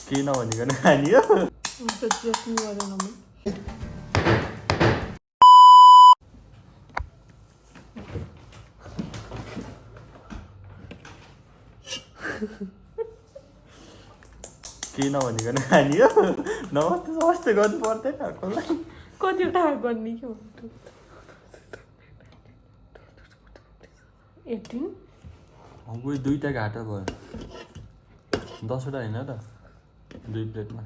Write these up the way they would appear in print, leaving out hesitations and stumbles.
के नभनिकन खानी हो चटनी गरेन म के नभनिकन खानी हो नमस्ते नमस्ते गर्नु पर्दैन कसलाई कति टाढा गर्ने के 18 अब दुईटा घाटा भयो 10 वटा हैन त दुई प्लेटमा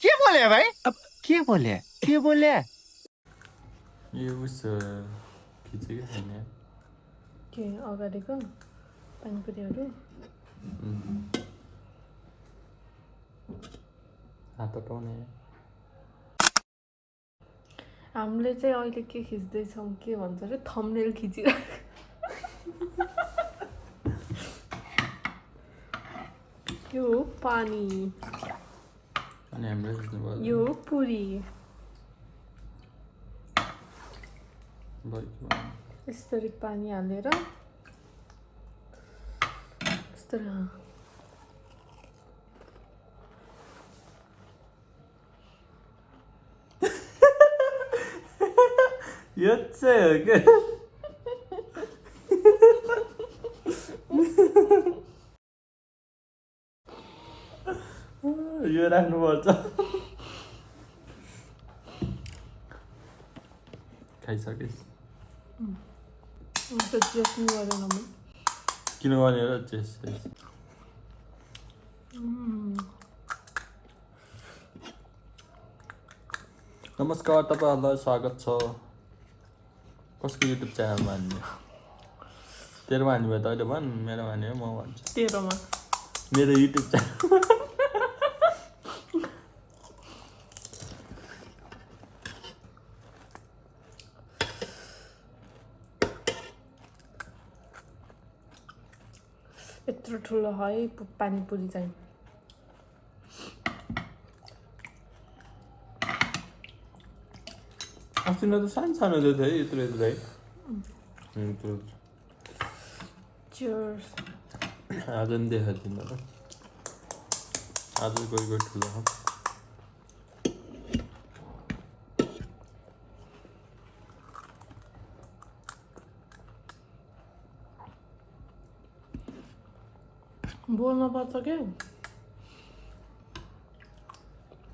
के बोले भाइ अब के बोले यो उस खिचेकै छैन के अगाडिको पानीपुरीहरू हात हटाउने हामीले चाहिँ अहिले के खिच्दैछौँ के भन्छ अरे थम्बनेल खिचिरहेको यो हो पानी अनि हामीले खिच्नुभयो यो हो पुरी यसरी पानी हालेर यसरी यो चाहिँ हो के यो राख्नुपर्छ खाइसकेस् चटनी गरेन म किन गर्ने र चेस्ट नमस्कार तपाईहरुलाई स्वागत छ कसको युट्युब च्यानलमा हान्ने तेरोमा हान्ने भयो त अहिले भन् मेरोमा हान्ने हो म भन्छु तेरोमा मेरो युट्युब च्यानल यत्रो ठुलो है पानीपुरी चाहिँ अस्ति न त सानो सानो थियो यत्रो यत्रो है चियर्स आज नि देखाइदिनु त आज गएको ठुलो हो बोल्न पर्छ के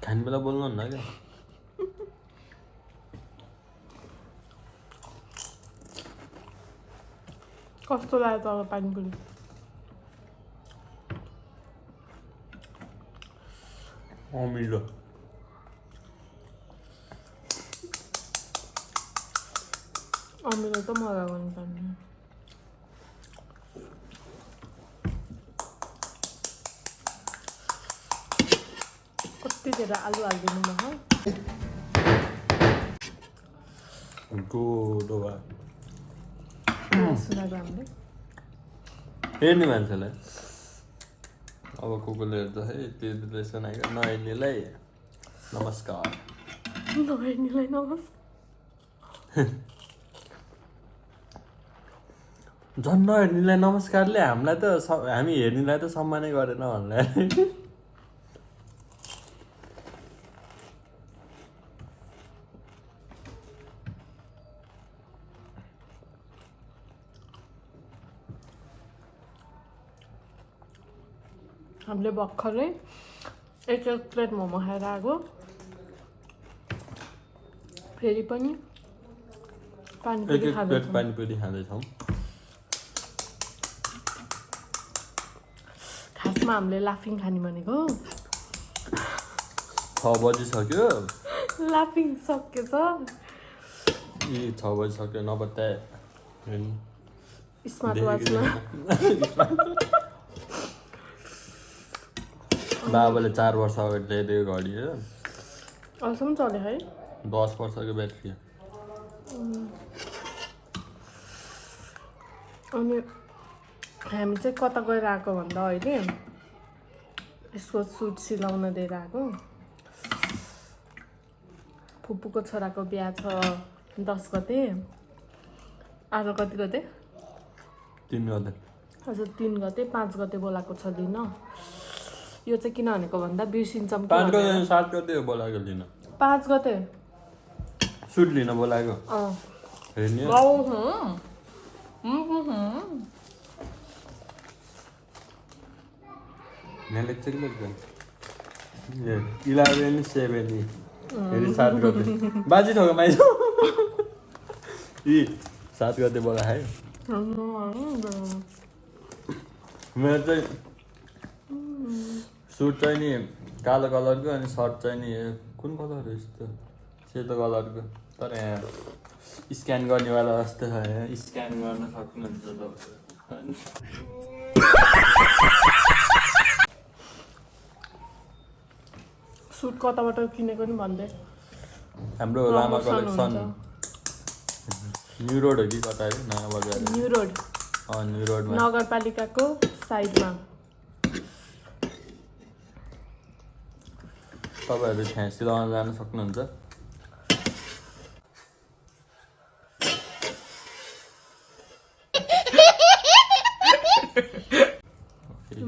खाने बेला बोल्नु हुन्न क्या कस्तो लाग्यो त अब पानीपुरी अमिलो अमिलो त मलाई गर्नु पर्ने कति धेरै आलु हालिदिनु म गोडो भयो सुनाएको हामीले हेर्ने मान्छेलाई अब कोले हेर्दा है त्यो सुनाएको नहेर्नेलाई नमस्कार नहेर्नेलाई नमस्कार झन् नहेर्नेलाई नमस्कारले हामीलाई त हामी हेर्नेलाई त सम्मानै गरेन भन्ला हामीले भर्खरै एक प्लेट मोमो खाएर आएको फेरि पनि पानीपुरी खाँदैछौँ पानीपुरी खाँदैछौँ खासमा हामीले लाफिङ खाने भनेको 6 बजिसक्यो लाफिङ सकेछ यी 6 बजिसक्यो नभए त स्मार्ट वाचमा बाबाले 4 वर्ष अगाडि ल्याइदिएको घडी हो अहिलेसम्म चल्यो है 10 वर्षको ब्याट्री अनि हामी चाहिँ कता गएर आएको भन्दा अहिले यसको सुट सिलाउन दिएर आएको फुपूको छोराको बिहा छ 10 गते आज कति गते 3 गते हजुर 3 गते 5 गते बोलाएको छ दिन यो चाहिँ किन भनेको भन्दा बिर्सिन्छौँ 5 गते 7 गते हो बोलाएको लिन 5 गते सुट लिन बोलाएको हेर्ने यहाँ लेख्छ कि लेख्दैन 11/7 फेरि 7 गते बाजी ठोक माइज यी 7 गते बोलायो मेरो चाहिँ सुट चाहिँ नि कालो कलरको अनि सर्ट चाहिँ नि कुन कलर यस्तो सेतो कलरको तर यहाँ स्क्यान गर्नेवाला जस्तो छ यहाँ स्क्यान गर्न सक्नुहुन्छ तपाईँ सुट कताबाट किनेको नि भन्दै हाम्रो लामा कलेक्सन न्यू रोड हो कि कता हो नयाँ बजार न्यू रोड न्यू रोडमा नगरपालिकाको साइडमा तपाईँहरू त्यहाँ सिलाउन जान सक्नुहुन्छ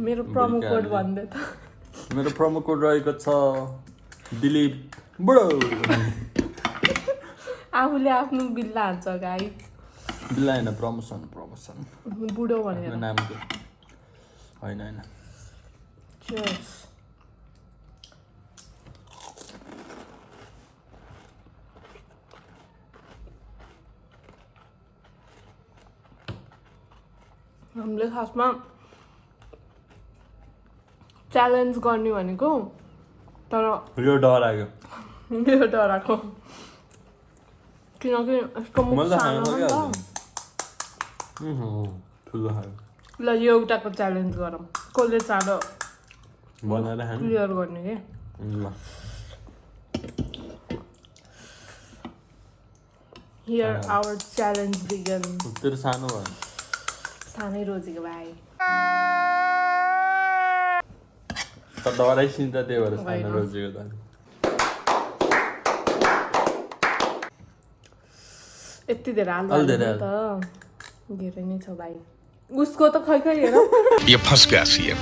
मेरो प्रोमो कोड भन्दै त मेरो प्रोमो कोड रहेको छ दिलीप बुढो आफूले आफ्नो बिल्ला हान्छ गाई बिल्ला होइन प्रमोसन बुढो भनेर मेरो नामको होइन Cheers. हामीले खासमा च्यालेन्ज गर्ने भनेको तर यो डरायो मेरो डराएको किनकि यस्तो मुख मैले त सानो खान हो नि त। ठुलो खायो ल यो एउटाको च्यालेन्ज गरौँ कसले चाँडो बनाएर खानु क्लियर गर्ने के ल हियर आवर च्यालेन्ज बिगन तेरो सानो भयो सानै रोजेको भाइ त डराइसिन्छ त्यही भएर सानो होइन। रोजेको त यति धेरै हाल्नु अलि धेरै त धेरै नै छ भाइ उसको त खै खै हेर ये फंस गया सीएम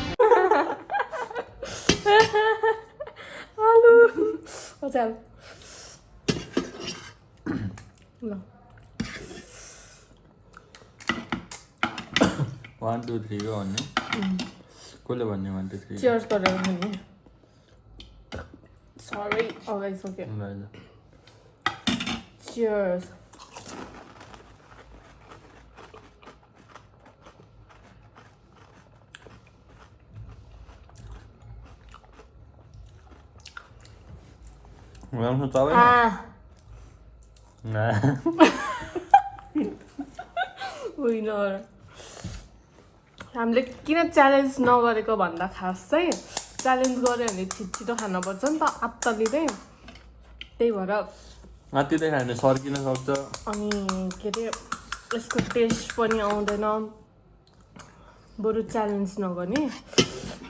आलु अचाल ल 1 2 3 हो भन्ने कसले भन्ने 1 2 3 चियर्स गरेर नि सरी अगाइसक्यो चियर्स राम्रो तपाईँ होइन हामीले किन च्यालेन्ज नगरेको भन्दा खास चाहिँ च्यालेन्ज गऱ्यो भने छिटो खानुपर्छ नि त आत्ताले त्यही भएर माथि खायो भने सर्किन सक्छ अनि के अरे यसको टेस्ट पनि आउँदैन बरु च्यालेन्ज नगर्ने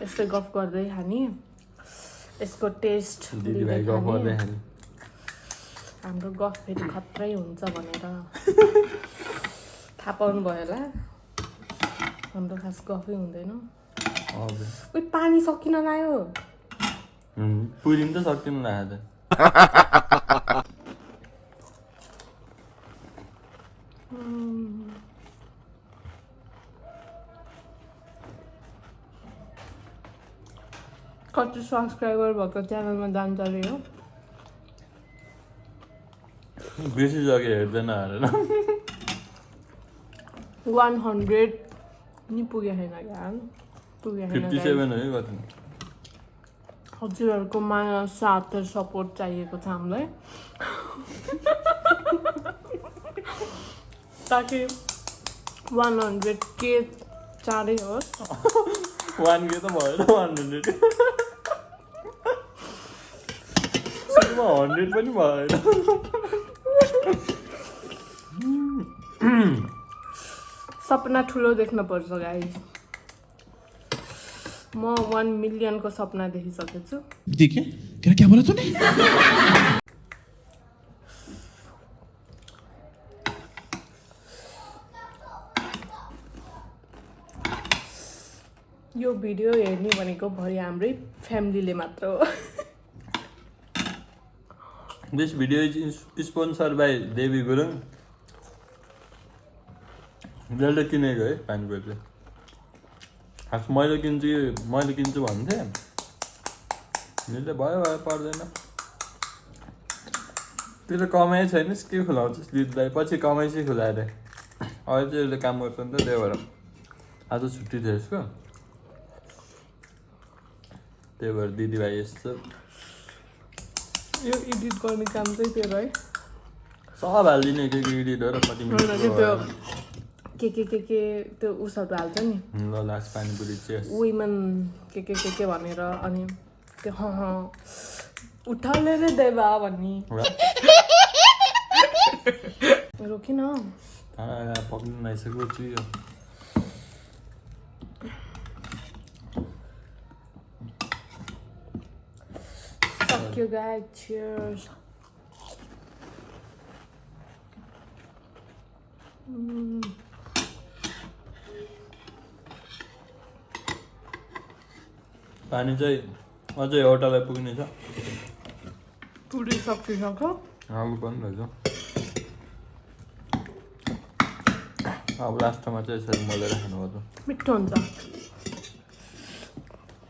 यस्तै गफ गर्दै खाने यसको टेस्ट दिदीभाइ गफ गर्दै खाने हाम्रो गफ फेरि खत्रै हुन्छ भनेर थाहा पाउनु भयो होला हाम्रो खास गफै हुँदैन उही पानी सकिन लाग्यो पुरिन त सक्दिनँ लाग्यो त कति सब्सक्राइबर भएको च्यानलमा जान्छ अरे हो बेसी जग्गा हेर्दैन हालेर 100 नि पुगेको छैन क्या पुगेको छैन 57 हो है कति हजुरहरूको माया साथ र सपोर्ट चाहिएको छ हामीलाई ताकि 100K चाँडै होस् 1K त भएन 100 सुरुमा 100 पनि भएन सपना ठुलो देख्न पर्छ गाइस म 1 मिलियनको सपना देखिसकेको छु ठीक है क्या बोला तूने यो भिडियो हेर्ने भनेको भरि हाम्रै फ्यामिलीले मात्र हो This video is sponsored by देवी गुरुङ जसले किनेको है पानीपुरी चाहिँ खास मैले किन्छु भन्थे यसले भयो पर्दैन त्यो त कमाइ छैनस् के खुलाउँछस् दिदीलाई पछि कमाइसै खुलाएर अहिले चाहिँ यसले काम गर्छ नि त त्यही भएर आज छुट्टी थियो यसको त्यही भएर दिदीभाइ यस्तो यो एडिट गर्ने काम चाहिँ तेरो है सब हालिदिने के एडिटहरू कति के त्यो उसहरू हाल्छ नि ल लास्ट पानीपुरी चेस वुमेन के भनेर अनि त्यो उठाले रे देवा भन्ने रोकिन पक्नु नआइसकेको छु यो सक्यो गाइस चियर्स पानी चाहिँ अझै एउटालाई पुग्ने छ पुरै सकिसक्यो आलु पनि रहेछ अब लास्टमा चाहिँ यसरी मोलेर खानुपर्छ मिठो हुन्छ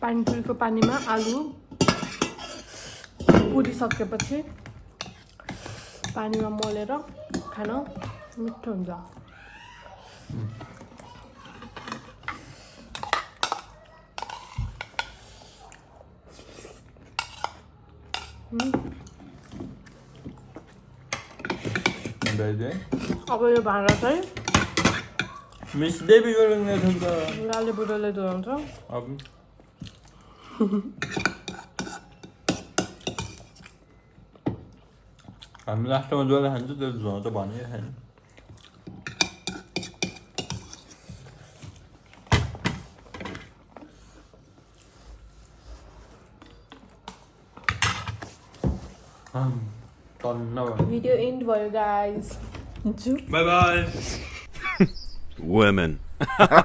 पानीपुरीको पानीमा आलु पुरिसकेपछि पानीमा मोलेर खान मिठो हुन्छ अब यो भाँडा चाहिँ मिस देवी गुरुङले धुन्छ गाले बुढोले धुवाउँछ अब हामी लास्टमा जसले खान्छ त्यो धुवाउँछ भनेको छैन भिडियो एन्ड भयो guys by by Women. Bye.